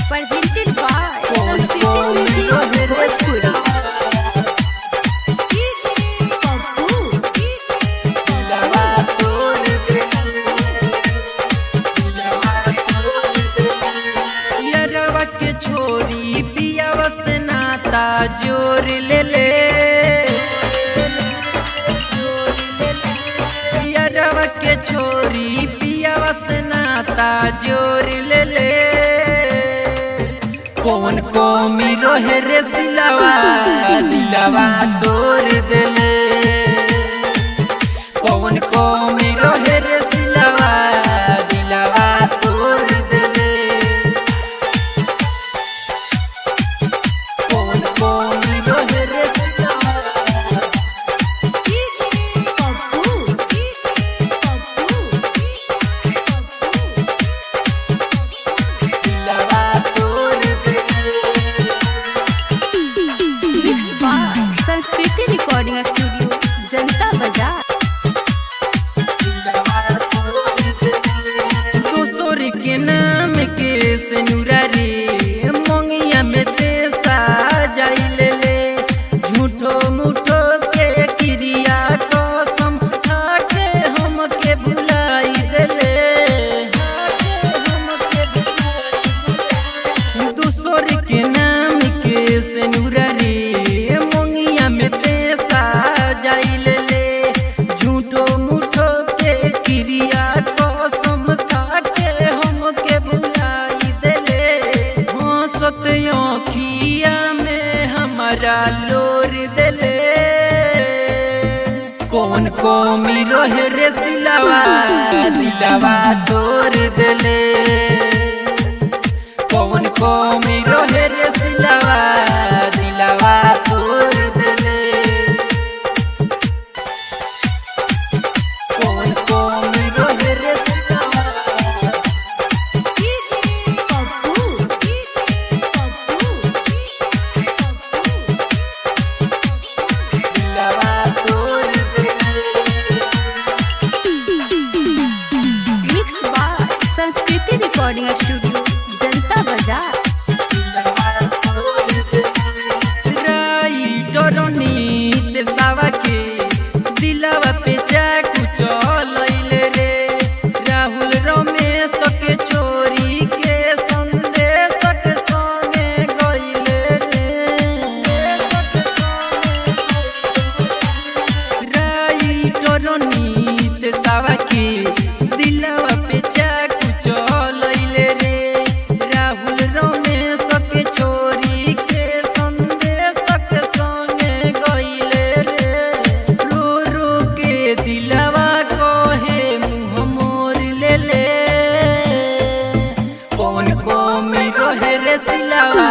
presented by Sanskrit Music Bhojpuri. छोरी पिया वसनाता जोर ले ले यारवा के छोरी पिया वसनाता जोर ले ले कौन को मिलो है रे सिलावा दिलावा तोड़ दे ले कौन को मिलो है रे सिलावा दिलावा तोड़ दे ले कौन को मिलो है रे सिलावा दिलावा तोड़ दे Mixed by Sanskrit Recording Studio, Janata Bazaar. दोसर के नाम के सेनुरा रे मंगिया में तेसा जाइले ले झूठो मूठो के क्रिया कसम खाके हमके भुलाई देले दोसर के नाम के सेनुरा रे मंगिया में तेसा जाइले ले झूठो मूठो के क्रिया कसम खाके हमके भुलाई देले हंसत आँखिया में हमारा लोर देले कौन को मिलो है रे सिलावा दिलावा तोड़ देले कौन को मिलो है रे सिलावा दिलावा तोड़ देले कौन को मिलो है रे सिलावा दिलावा तोड़ देले Mixed by Sanskrit Recording Studio, Janata Bazaar. राइटरनीत सावा के दिलावा पे चाकू चलैले रे राहुल रमेश के छोरी के संदेश के संगे गइले रे राइटरनीत सावा के दिलावा पे चाकू चलैले रे राहुल रमेश के छोरी के संदेश के संगे गइले रे रो रो के दिलावा कहे मुँह मोर ले ले कौन को मिलो है रे सिलावा